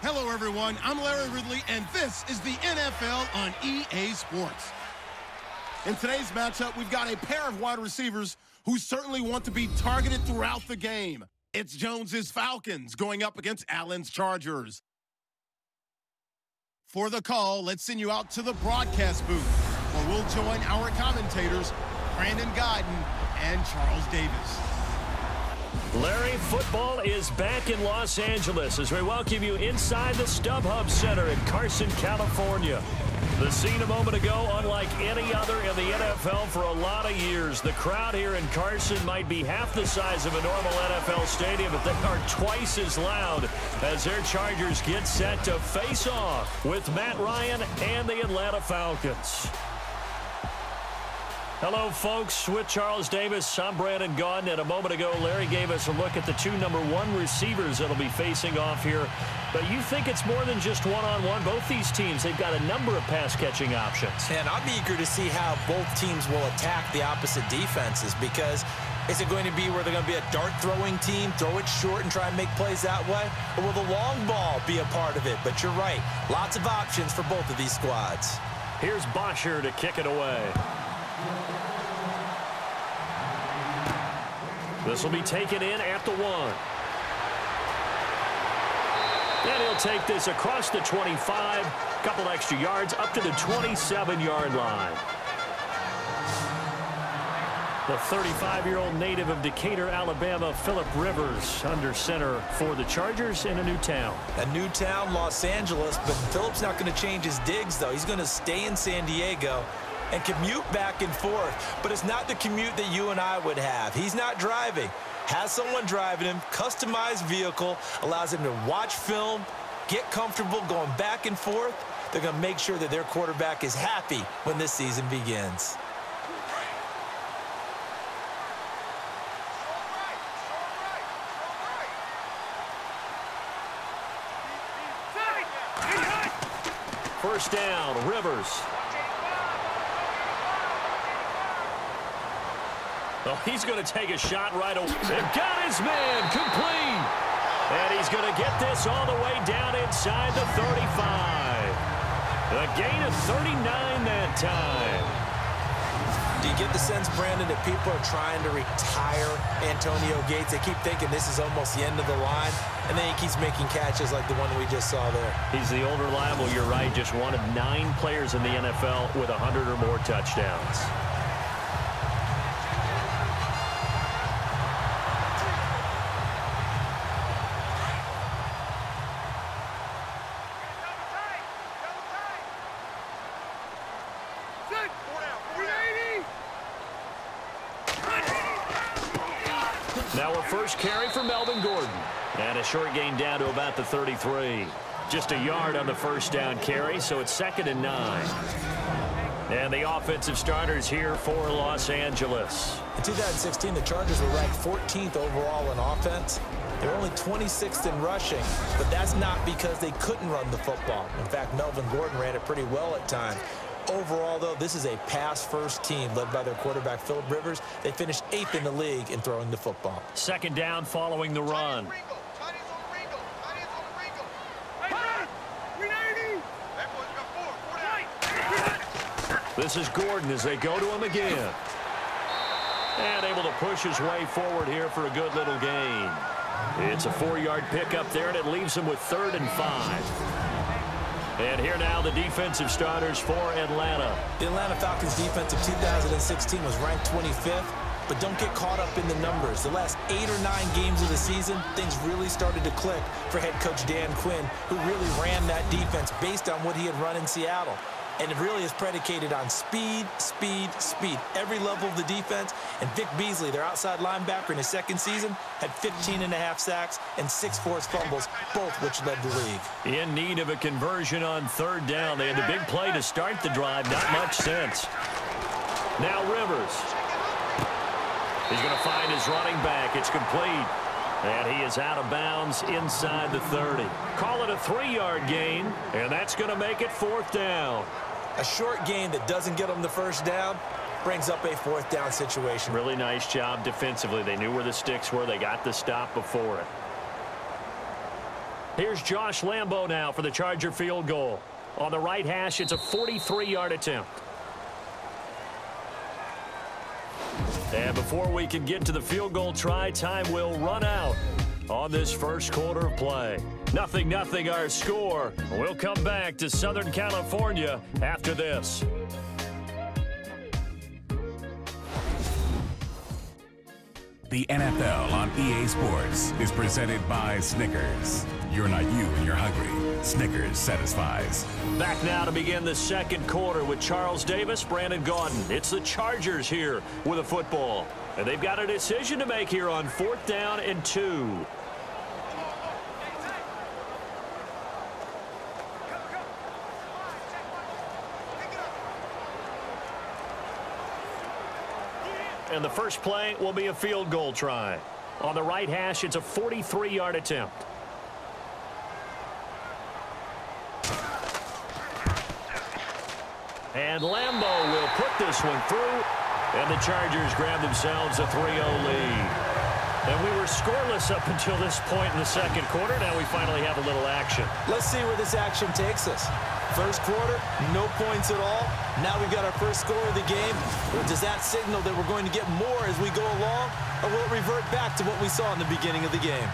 Hello, everyone. I'm Larry Ridley, and this is the NFL on EA Sports. In today's matchup, we've got a pair of wide receivers who certainly want to be targeted throughout the game. It's Jones's Falcons going up against Allen's Chargers. For the call, let's send you out to the broadcast booth, where we'll join our commentators, Brandon Guyton and Charles Davis. Larry, football is back in Los Angeles as we welcome you inside the StubHub Center in Carson, California. The scene a moment ago, unlike any other in the NFL for a lot of years. The crowd here in Carson might be half the size of a normal NFL stadium, but they are twice as loud as their Chargers get set to face off with Matt Ryan and the Atlanta Falcons. Hello, folks. With Charles Davis, I'm Brandon Guyton. And a moment ago, Larry gave us a look at the two #1 receivers that'll be facing off here. But you think it's more than just one-on-one. Both these teams, they've got a number of pass-catching options. And I'm eager to see how both teams will attack the opposite defenses, because is it going to be where they're going to be a dart-throwing team, throw it short and try and make plays that way? Or will the long ball be a part of it? But you're right. Lots of options for both of these squads. Here's Bosher to kick it away. This will be taken in at the 1. And he'll take this across the 25, couple extra yards up to the 27-yard line. The 35-year-old native of Decatur, Alabama, Philip Rivers, under center for the Chargers in a new town. A new town, Los Angeles, but Philip's not going to change his digs, though. He's going to stay in San Diego and commute back and forth. But it's not the commute that you and I would have. He's not driving. Has someone driving him, customized vehicle, allows him to watch film, get comfortable going back and forth. They're going to make sure that their quarterback is happy when this season begins. First down, Rivers. Oh, he's going to take a shot right away. They've got his man complete. And he's going to get this all the way down inside the 35. A gain of 39 that time. Do you get the sense, Brandon, that people are trying to retire Antonio Gates? They keep thinking this is almost the end of the line, and then he keeps making catches like the one we just saw there. He's the old reliable, you're right, just one of 9 players in the NFL with 100 or more touchdowns. Now a first carry for Melvin Gordon. And a short gain down to about the 33. Just a yard on the first down carry, so it's 2nd and 9. And the offensive starters here for Los Angeles. In 2016, the Chargers were ranked 14th overall in offense. They're only 26th in rushing, but that's not because they couldn't run the football. In fact, Melvin Gordon ran it pretty well at times. Overall, though, this is a pass-first team led by their quarterback, Philip Rivers. They finished 8th in the league in throwing the football. 2nd down following the run. This is Gordon as they go to him again. And able to push his way forward here for a good little gain. It's a 4-yard pickup there, and it leaves him with 3rd and 5. And here now the defensive starters for Atlanta. The Atlanta Falcons defense of 2016 was ranked 25th, but don't get caught up in the numbers. The last 8 or 9 games of the season, things really started to click for head coach Dan Quinn, who really ran that defense based on what he had run in Seattle. And it really is predicated on speed, speed, speed. Every level of the defense. And Vic Beasley, their outside linebacker in his 2nd season, had 15.5 sacks and 6 forced fumbles, both which led the league. In need of a conversion on 3rd down. They had the big play to start the drive. Not much sense. Now Rivers. He's going to find his running back. It's complete. And he is out of bounds inside the 30. Call it a 3-yard gain, and that's going to make it 4th down. A short gain that doesn't get them the first down brings up a 4th down situation. Really nice job defensively. They knew where the sticks were. They got the stop before it. Here's Josh Lambo now for the Charger field goal. On the right hash, it's a 43-yard attempt. And before we can get to the field goal try, time will run out on this first quarter of play. 0-0 our score. We'll come back to Southern California after this. The NFL on EA Sports is presented by Snickers. You're not you when you're hungry. Snickers satisfies. Back now to begin the second quarter with Charles Davis, Brandon Gaudin. It's the Chargers here with a football. And they've got a decision to make here on 4th down and 2. And the first play will be a field goal try. On the right hash, it's a 43-yard attempt. And Lambo will put this one through. And the Chargers grab themselves a 3-0 lead. And we were scoreless up until this point in the second quarter. Now we finally have a little action. Let's see where this action takes us. First quarter, no points at all. Now we've got our first score of the game. Well, does that signal that we're going to get more as we go along? Or will it revert back to what we saw in the beginning of the game?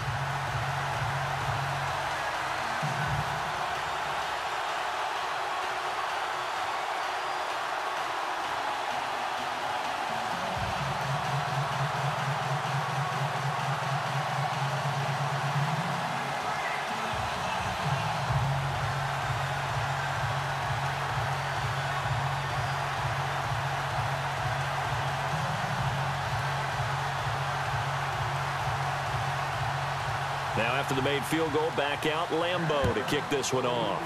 Now after the made field goal, back out Lambo to kick this one off.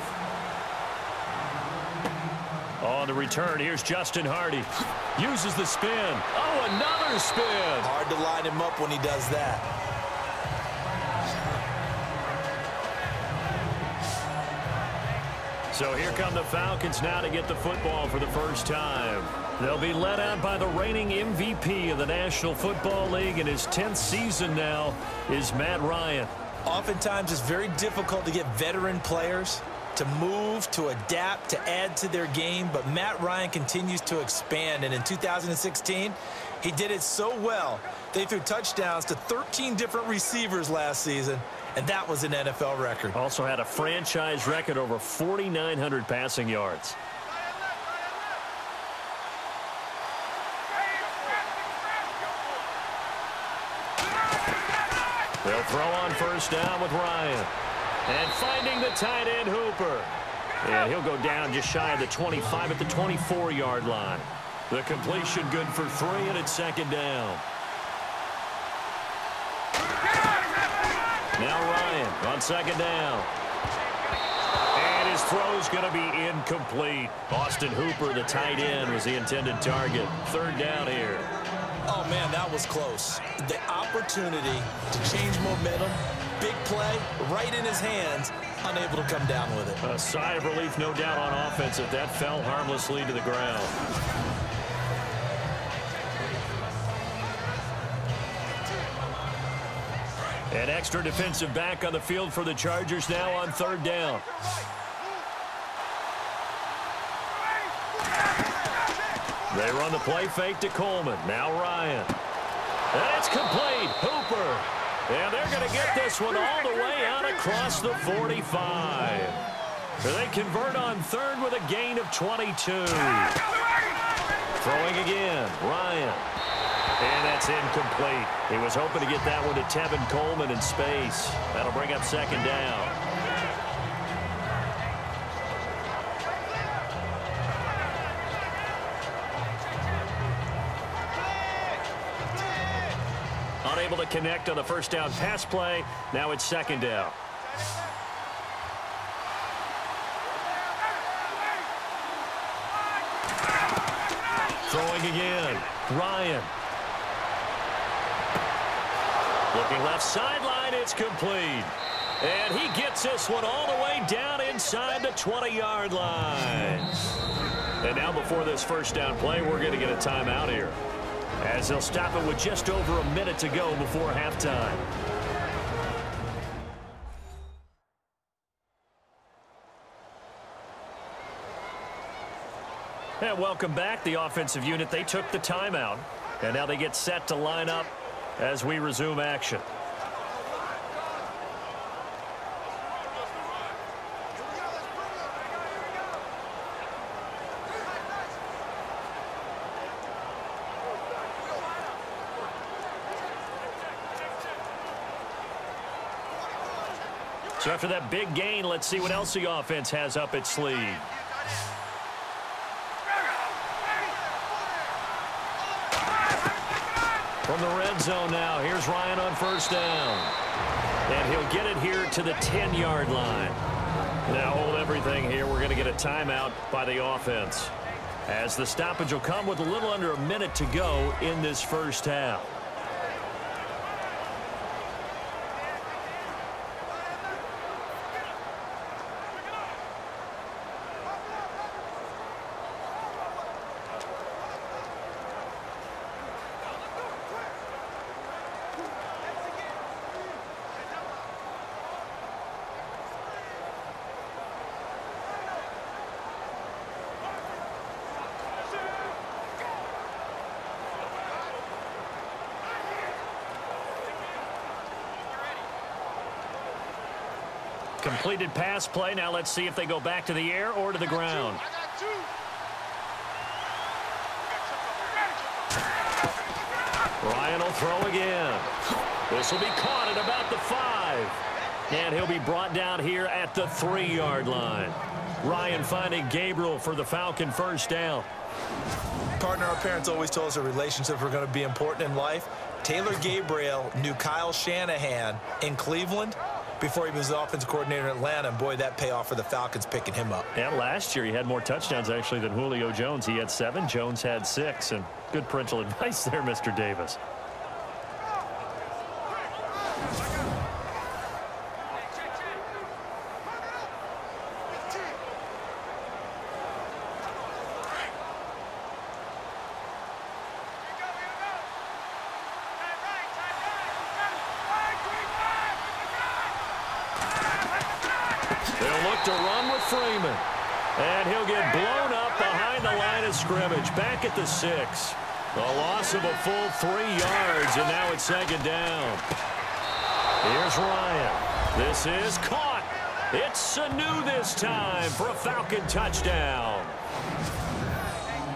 On the return, here's Justin Hardy. Uses the spin. Oh, another spin. Hard to line him up when he does that. So here come the Falcons now to get the football for the first time. They'll be led out by the reigning MVP of the National Football League in his 10th season now is Matt Ryan. Oftentimes it's very difficult to get veteran players to move, to adapt, to add to their game, but Matt Ryan continues to expand, and in 2016, he did it so well. They threw touchdowns to 13 different receivers last season, and that was an NFL record. Also had a franchise record over 4,900 passing yards. They'll throw on first down with Ryan. And finding the tight end Hooper. And he'll go down just shy of the 25 at the 24-yard line. The completion good for 3, and it's second down. Now Ryan on second down. And his throw's going to be incomplete. Austin Hooper, the tight end, was the intended target. Third down here. Oh, man, that was close. The opportunity to change momentum, big play, right in his hands, unable to come down with it. A sigh of relief, no doubt, on offense if that fell harmlessly to the ground. An extra defensive back on the field for the Chargers now on third down. They run the play fake to Coleman. Now Ryan. And it's complete. Hooper. And they're going to get this one all the way out across the 45. They convert on third with a gain of 22. Throwing again. Ryan. And that's incomplete. He was hoping to get that one to Tevin Coleman in space. That'll bring up second down. Unable to connect on the first down pass play. Now it's second down. Throwing again. Ryan. Looking left sideline. It's complete. And he gets this one all the way down inside the 20-yard line. And now before this first down play, we're going to get a timeout here, as they'll stop it with just over a minute to go before halftime. And welcome back, the offensive unit. They took the timeout, and now they get set to line up as we resume action. So after that big gain, let's see what else the offense has up its sleeve. From the red zone now, here's Ryan on first down. And he'll get it here to the 10-yard line. Now hold everything here. We're going to get a timeout by the offense, as the stoppage will come with a little under a minute to go in this first half. Completed pass play. Now let's see if they go back to the air or to the ground. Ryan will throw again. This will be caught at about the 5. And he'll be brought down here at the 3-yard line. Ryan finding Gabriel for the Falcon first down. Partner, our parents always told us that relationships were going to be important in life. Taylor Gabriel knew Kyle Shanahan in Cleveland before he was the offensive coordinator in Atlanta, and boy, that payoff for the Falcons picking him up. And last year he had more touchdowns actually than Julio Jones. He had 7, Jones had 6, and good parental advice there, Mr. Davis. To run with Freeman. And he'll get blown up behind the line of scrimmage. Back at the 6. A loss of a full 3 yards, and now it's second down. Here's Ryan. This is caught. It's Sanu this time for a Falcon touchdown.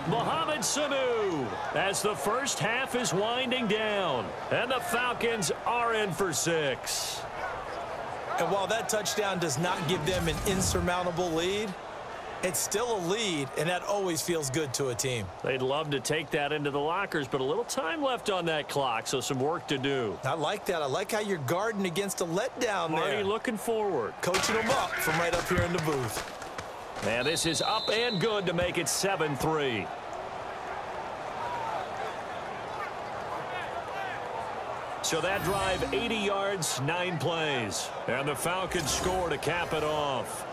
Mohamed Sanu, as the first half is winding down, and the Falcons are in for 6. And while that touchdown does not give them an insurmountable lead, it's still a lead, and that always feels good to a team. They'd love to take that into the lockers, but a little time left on that clock, so some work to do. I like that. I like how you're guarding against a letdown there. Marty looking forward. Coaching them up from right up here in the booth. And this is up and good to make it 7-3. So that drive, 80 yards, 9 plays. And the Falcons score to cap it off.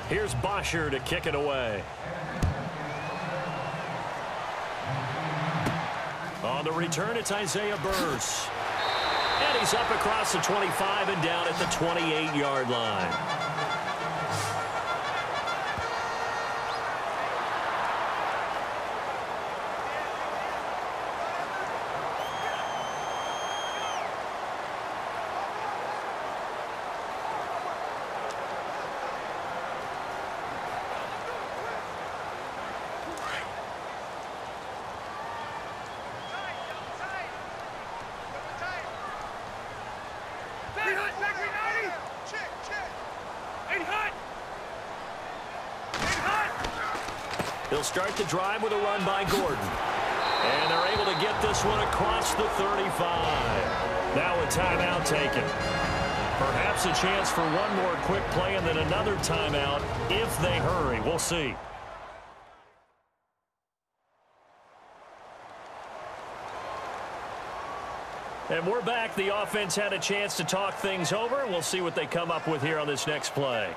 Here's Bosher to kick it away. On the return, it's Isaiah Burse. And he's up across the 25 and down at the 28-yard line. They'll start the drive with a run by Gordon. And they're able to get this one across the 35. Now a timeout taken. Perhaps a chance for one more quick play and then another timeout if they hurry. We'll see. And we're back. The offense had a chance to talk things over. We'll see what they come up with here on this next play.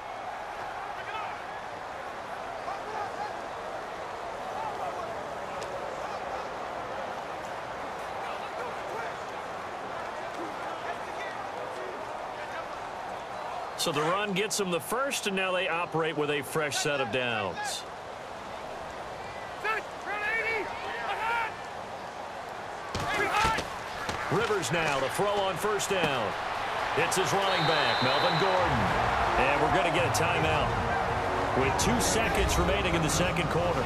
So the run gets them the first, and now they operate with a fresh set of downs. Rivers now to throw on first down. It's his running back, Melvin Gordon. And we're going to get a timeout with 2 seconds remaining in the second quarter.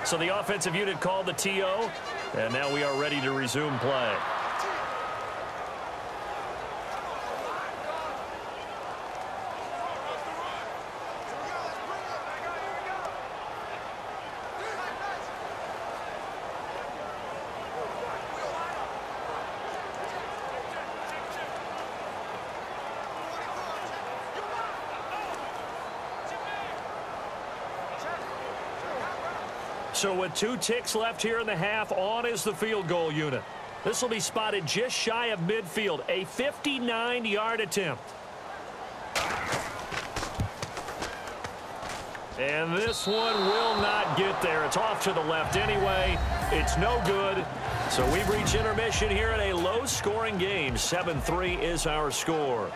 So the offensive unit called the TO, and now we are ready to resume play. So with 2 ticks left here in the half, on is the field goal unit. This will be spotted just shy of midfield, a 59-yard attempt. And this one will not get there. It's off to the left anyway. It's no good. So we've reached intermission here in a low-scoring game. 7-3 is our score.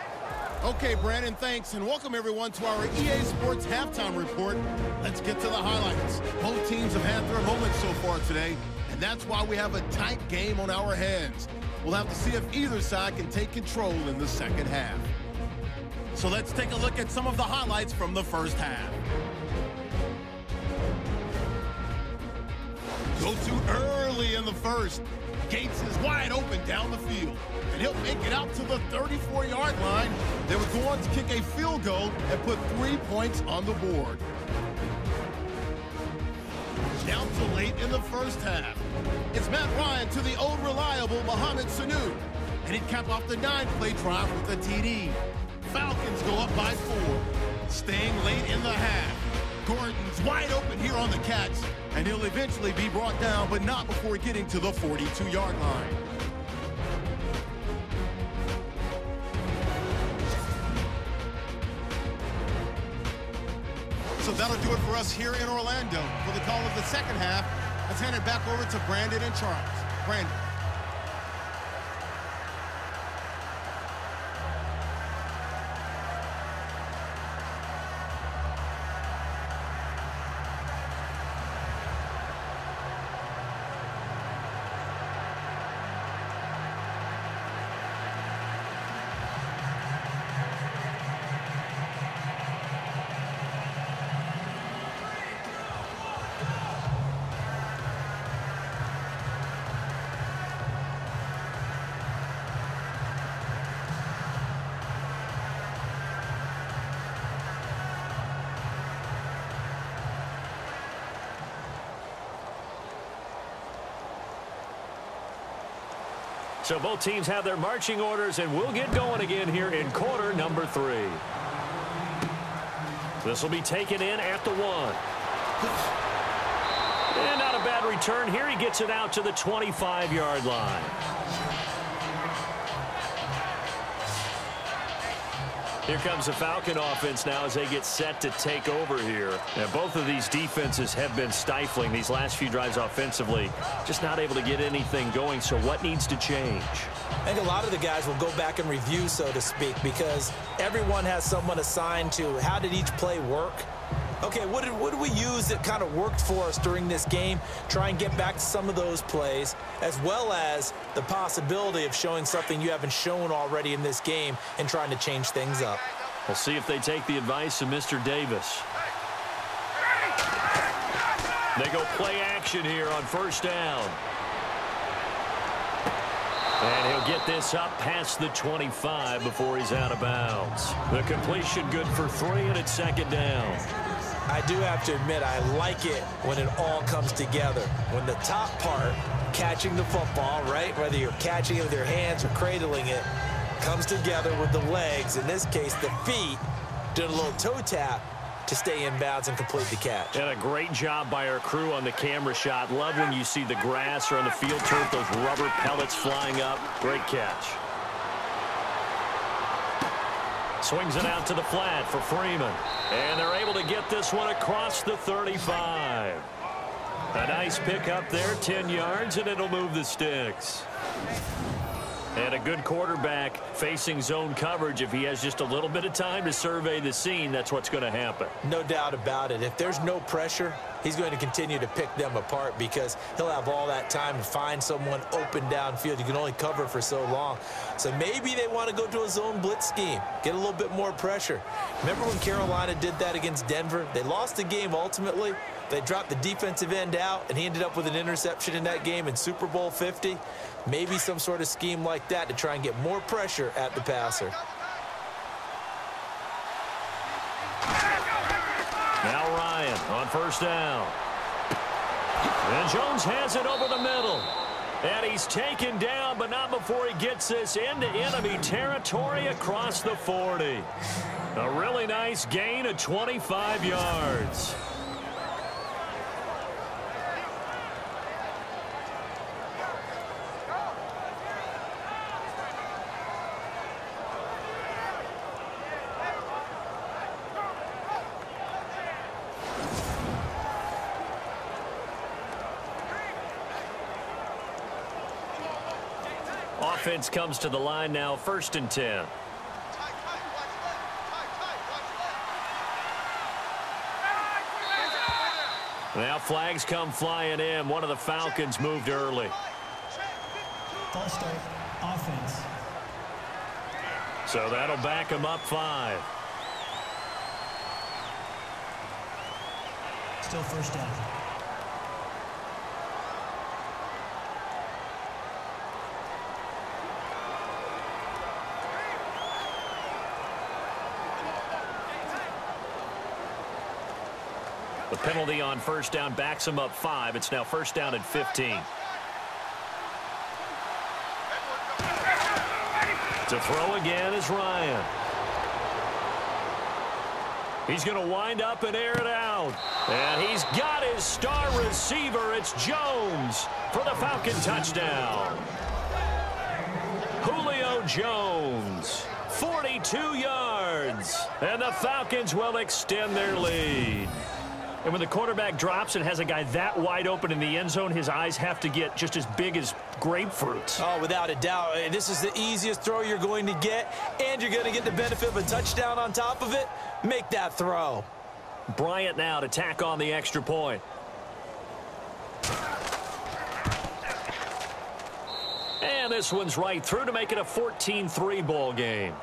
Okay, Brandon, thanks, and welcome everyone to our EA Sports Halftime Report. Let's get to the highlights. Both teams have had their moments so far today, and that's why we have a tight game on our hands. We'll have to see if either side can take control in the second half. So let's take a look at some of the highlights from the first half. Go to early in the first. Gates is wide open down the field, and he'll make it out to the 34-yard line. They would go on to kick a field goal and put 3 points on the board. Down to late in the first half. It's Matt Ryan to the old reliable Mohamed Sanu, and he'd cap off the 9-play drive with a TD. Falcons go up by 4. Staying late in the half. Gordon's wide open here on the catch, and he'll eventually be brought down, but not before getting to the 42-yard line. So that'll do it for us here in Orlando. For the call of the second half, let's hand it back over to Brandon and Charles. Brandon. So both teams have their marching orders, and we'll get going again here in quarter number 3. This will be taken in at the 1. And not a bad return here. He gets it out to the 25-yard line. Here comes the Falcon offense now as they get set to take over here. And both of these defenses have been stifling these last few drives offensively. Just not able to get anything going. So what needs to change? I think a lot of the guys will go back and review, so to speak, because everyone has someone assigned to how did each play work. Okay, what did we use that kind of worked for us during this game? Try and get back to some of those plays, as well as the possibility of showing something you haven't shown already in this game and trying to change things up. We'll see if they take the advice of Mr. Davis. They go play action here on first down. And he'll get this up past the 25 before he's out of bounds. The completion good for 3, and it's second down. I do have to admit, I like it when it all comes together. When the top part, catching the football, right, whether you're catching it with your hands or cradling it, comes together with the legs, in this case the feet, did a little toe tap to stay in bounds and complete the catch. And a great job by our crew on the camera shot. Love when you see the grass or on the field turf, those rubber pellets flying up. Great catch. Swings it out to the flat for Freeman. And they're able to get this one across the 35. A nice pick up there, 10 yards, and it'll move the sticks. And a good quarterback facing zone coverage. If he has just a little bit of time to survey the scene, that's what's going to happen. No doubt about it. If there's no pressure, he's going to continue to pick them apart because he'll have all that time to find someone open downfield. You can only cover for so long. So maybe they want to go to a zone blitz scheme, get a little bit more pressure. Remember when Carolina did that against Denver? They lost the game ultimately. They dropped the defensive end out, and he ended up with an interception in that game in Super Bowl 50. Maybe some sort of scheme like that to try and get more pressure at the passer. Now Ryan on first down. And Jones has it over the middle. And he's taken down, but not before he gets this into enemy territory across the 40. A really nice gain of 25 yards. Offense comes to the line now, 1st and 10. Now flags come flying in. One of the Falcons moved early. False start, offense. So that'll back him up 5. Still first down. The penalty on first down backs him up 5. It's now first down at 15. To throw again is Ryan. He's going to wind up and air it out. And he's got his star receiver. It's Jones for the Falcon touchdown. Julio Jones, 42 yards. And the Falcons will extend their lead. And when the quarterback drops and has a guy that wide open in the end zone, his eyes have to get just as big as grapefruits. Oh, without a doubt. This is the easiest throw you're going to get, and you're going to get the benefit of a touchdown on top of it. Make that throw. Bryant now to tack on the extra point. And this one's right through to make it a 14-3 ball game.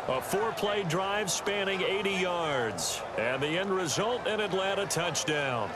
A 4-play drive spanning 80 yards. And the end result, an Atlanta touchdown.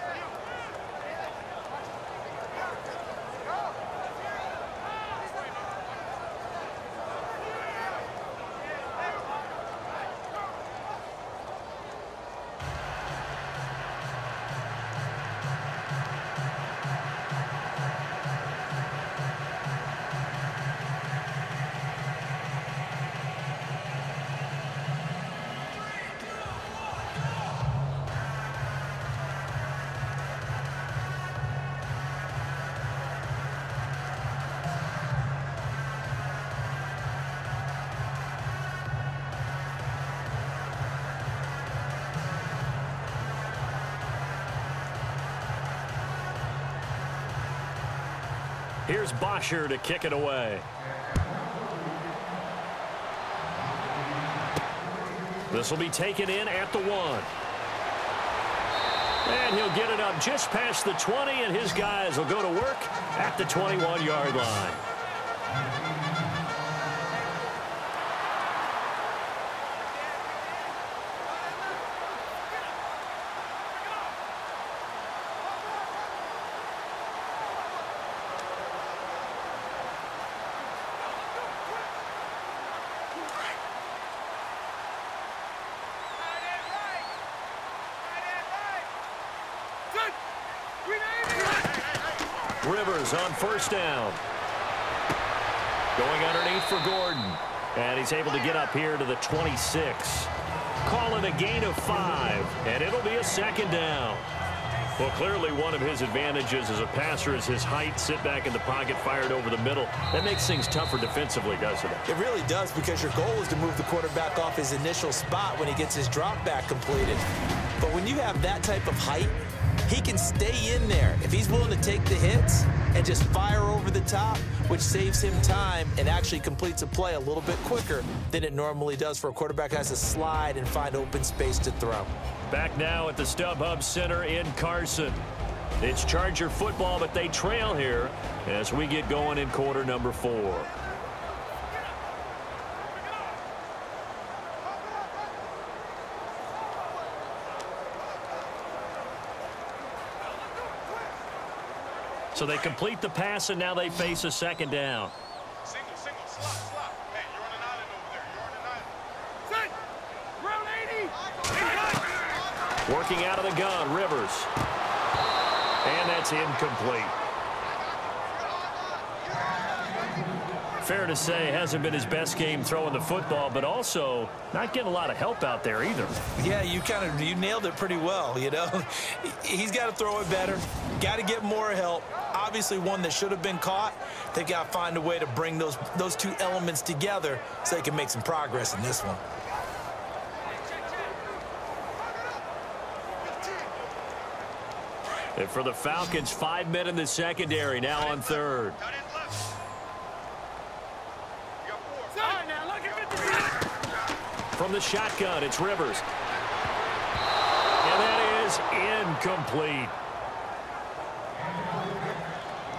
Here's Bosher to kick it away. This will be taken in at the 1. And he'll get it up just past the 20, and his guys will go to work at the 21-yard line. Rivers on first down. Going underneath for Gordon. And he's able to get up here to the 26. Call it a gain of 5, and it'll be a second down. Well, clearly one of his advantages as a passer is his height. Sit back in the pocket, fired over the middle. That makes things tougher defensively, doesn't it? It really does, because your goal is to move the quarterback off his initial spot when he gets his drop back completed. But when you have that type of height, he can stay in there if he's willing to take the hits and just fire over the top, which saves him time and actually completes a play a little bit quicker than it normally does for a quarterback who has to slide and find open space to throw. Back now at the StubHub Center in Carson. It's Charger football, but they trail here as we get going in quarter number 4. So they complete the pass, and now they face a second down. Single, slot. Hey, you're on an island over there. You're on an island. Set! Round 80! Working out of the gun, Rivers. And that's incomplete. Fair to say, hasn't been his best game throwing the football, but also not getting a lot of help out there either. Yeah, you nailed it pretty well, you know. He's got to throw it better. Got to get more help. Obviously one that should have been caught. They've got to find a way to bring those two elements together so they can make some progress in this one. And for the Falcons, 5 men in the secondary, now on third. From the shotgun, it's Rivers. And that is incomplete.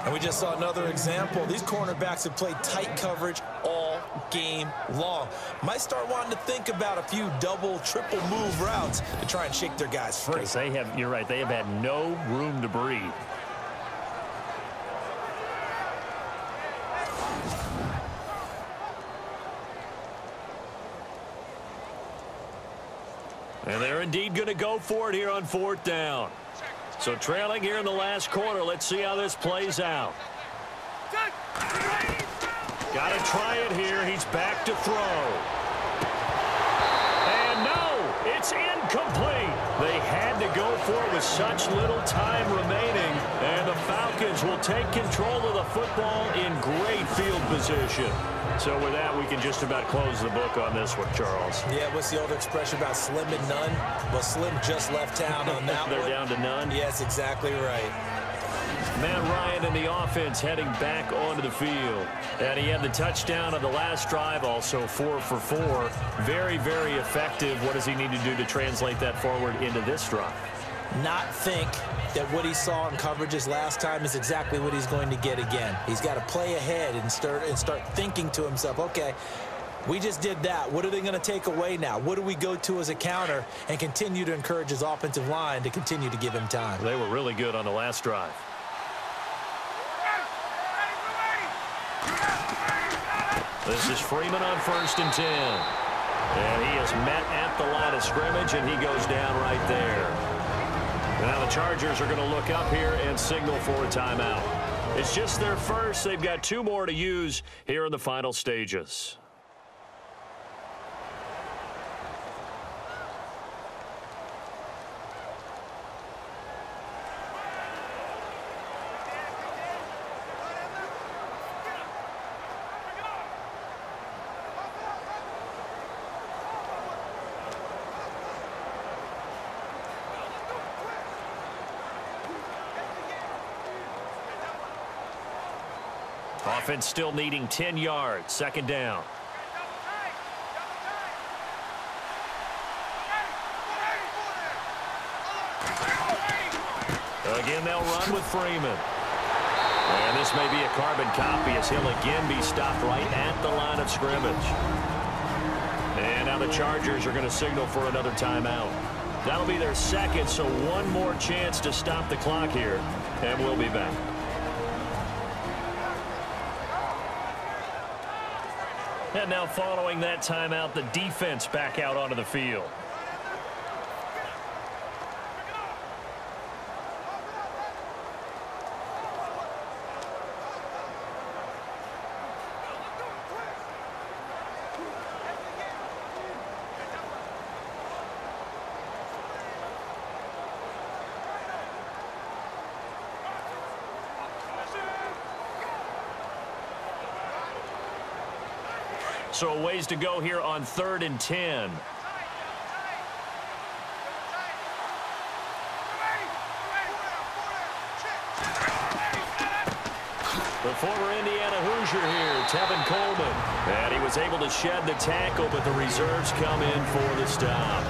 And we just saw another example. These cornerbacks have played tight coverage all game long. Might start wanting to think about a few double, triple move routes to try and shake their guys free. You're right, they have had no room to breathe. And they're indeed going to go for it here on 4th down. So trailing here in the last quarter. Let's see how this plays out. Got to try it here. He's back to throw. And no, it's incomplete. They had to go for it with such little time remaining. And the Falcons will take control of the football in great field position. So with that, we can just about close the book on this one, Charles. Yeah, what's the old expression about slim and none? Well, Slim just left town on that They're one. down to none? Yes, exactly right. Matt Ryan and the offense heading back onto the field. And he had the touchdown on the last drive, also 4 for 4. Very, very effective. What does he need to do to translate that forward into this drive? Not think that what he saw in coverages last time is exactly what he's going to get again. He's got to play ahead and start thinking to himself, okay, we just did that. What are they going to take away now? What do we go to as a counter? And continue to encourage his offensive line to continue to give him time. They were really good on the last drive. This is Freeman on 1st and 10. And he is met at the line of scrimmage, and he goes down right there. Now the Chargers are going to look up here and signal for a timeout. It's just their first. They've got 2 more to use here in the final stages. Offense still needing 10 yards. 2nd down. Again, they'll run with Freeman. And this may be a carbon copy as he'll again be stopped right at the line of scrimmage. And now the Chargers are going to signal for another timeout. That'll be their second, so one more chance to stop the clock here. And we'll be back. And now following that timeout, the defense back out onto the field. So a ways to go here on 3rd and 10. The former Indiana Hoosier here, Tevin Coleman. And he was able to shed the tackle, but the reserves come in for the stop.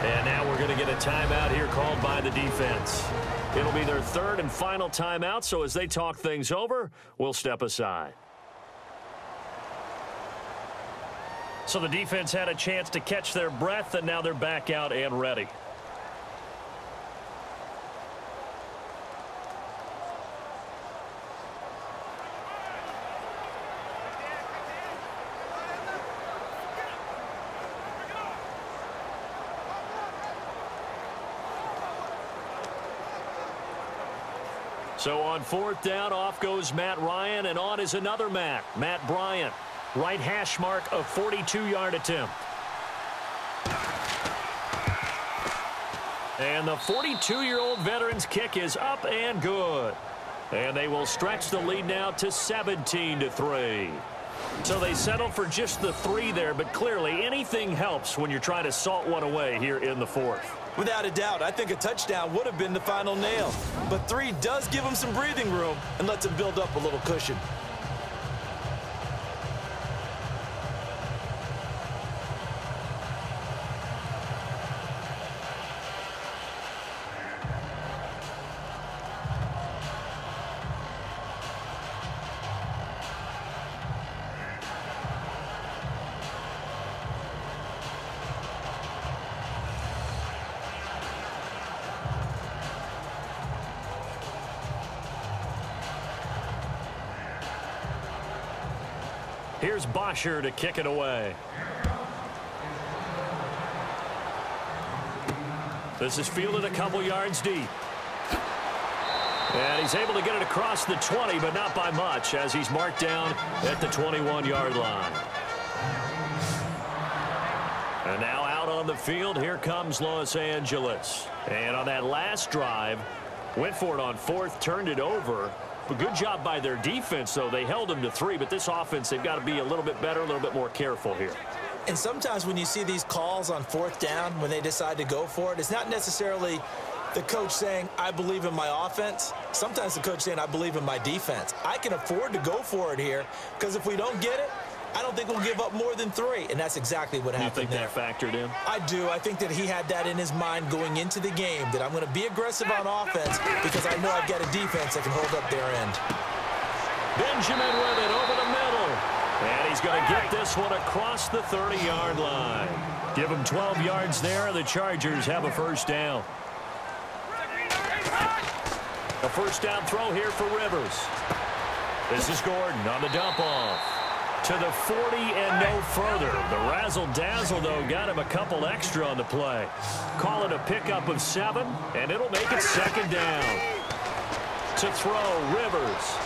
And now we're going to get a timeout here called by the defense. It'll be their 3rd and final timeout, so as they talk things over, we'll step aside. So the defense had a chance to catch their breath, and now they're back out and ready. So on 4th down, off goes Matt Ryan, and on is another Matt Bryant. Right hash mark, a 42-yard attempt. And the 42-year-old veteran's kick is up and good. And they will stretch the lead now to 17-3. So they settle for just the 3 there, but clearly anything helps when you're trying to salt one away here in the 4th. Without a doubt, I think a touchdown would have been the final nail. But 3 does give them some breathing room and lets them build up a little cushion. Here's Bosher to kick it away. This is fielded a couple yards deep. And he's able to get it across the 20, but not by much, as he's marked down at the 21-yard line. And now out on the field, here comes Los Angeles. And on that last drive, went for it on 4th, turned it over. But good job by their defense, though. They held them to 3, but this offense, they've got to be a little bit better, a little bit more careful here. And sometimes when you see these calls on 4th down, when they decide to go for it, it's not necessarily the coach saying, I believe in my offense. Sometimes the coach saying, I believe in my defense. I can afford to go for it here, because if we don't get it, I don't think we'll give up more than 3, and that's exactly what happened there. You think that factored in? I do. I think that he had that in his mind going into the game, that I'm going to be aggressive on offense because I know I've got a defense that can hold up their end. Benjamin with it over the middle. And he's going to get this one across the 30-yard line. Give him 12 yards there, and the Chargers have a 1st down. A 1st down throw here for Rivers. This is Gordon on the dump off. To the 40 and no further. The razzle-dazzle, though, got him a couple extra on the play. Call it a pickup of 7, and it'll make it 2nd down. To throw, Rivers.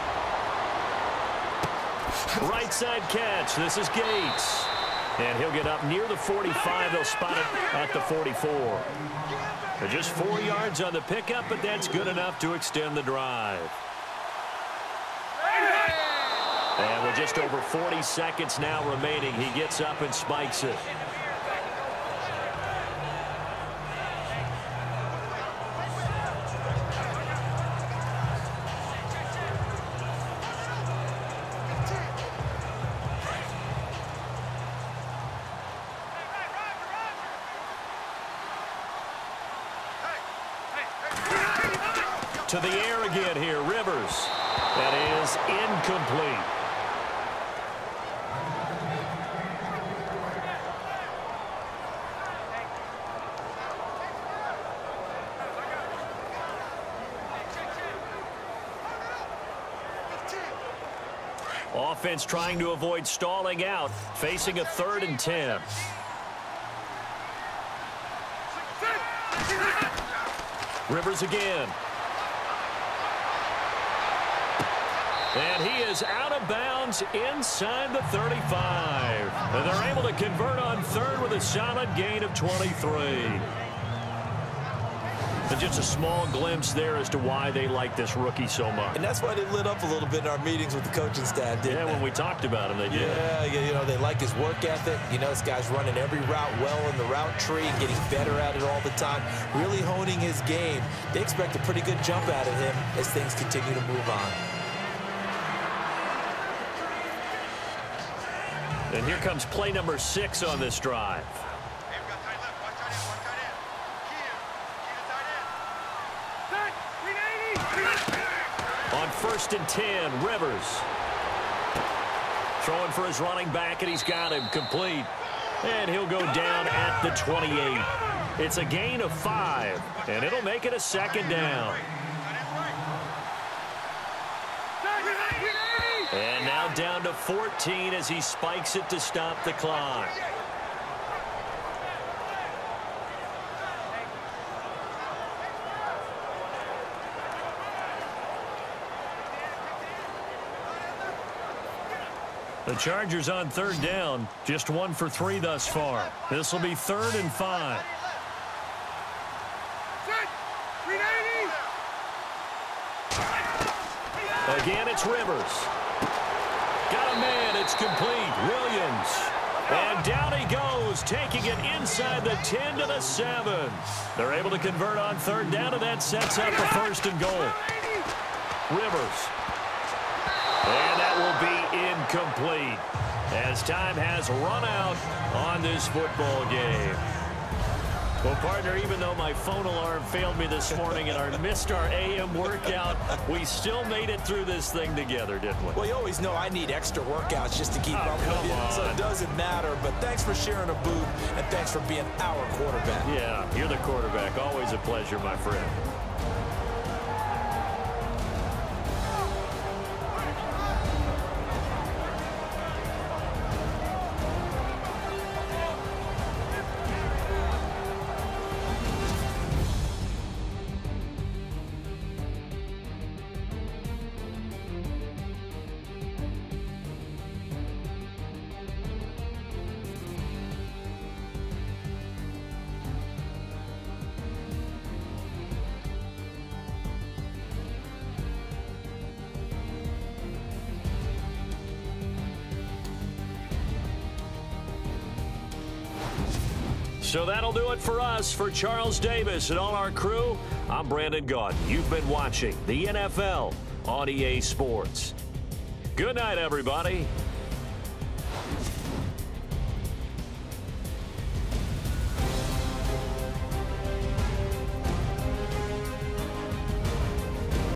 Right side catch. This is Gates. And he'll get up near the 45. They'll spot it at the 44. Just 4 yards on the pickup, but that's good enough to extend the drive. And with just over 40 seconds now remaining, he gets up and spikes it. To the air again here, Rivers. That is incomplete. Offense trying to avoid stalling out, facing a 3rd and 10. Rivers again. And he is out of bounds inside the 35. And they're able to convert on 3rd with a solid gain of 23. And just a small glimpse there as to why they like this rookie so much. And that's why they lit up a little bit in our meetings with the coaching staff, didn't they? When we talked about him, they did. Yeah, you know, they like his work ethic. You know, this guy's running every route well in the route tree and getting better at it all the time, really honing his game. They expect a pretty good jump out of him as things continue to move on. And here comes play number 6 on this drive. On 1st and 10, Rivers. Throwing for his running back, and he's got him complete. And he'll go down at the 28. It's a gain of 5, and it'll make it a 2nd down. And now down to 14 as he spikes it to stop the clock. The Chargers on 3rd down, just 1 for 3 thus far. This will be 3rd and 5. Again, it's Rivers. Got a man, it's complete. Williams. And down he goes, taking it inside the 10 to the 7. They're able to convert on 3rd down, and that sets up a 1st and goal. Rivers. And that will be incomplete as time has run out on this football game. Well, partner, even though my phone alarm failed me this morning and I missed our AM workout, we still made it through this thing together, didn't we? Well, you always know I need extra workouts just to keep up with you, so it doesn't matter. But thanks for sharing a booth, and thanks for being our quarterback. Yeah, you're the quarterback. Always a pleasure, my friend. So that'll do it for us. For Charles Davis and all our crew, I'm Brandon Gaudin. You've been watching the NFL on EA Sports. Good night, everybody.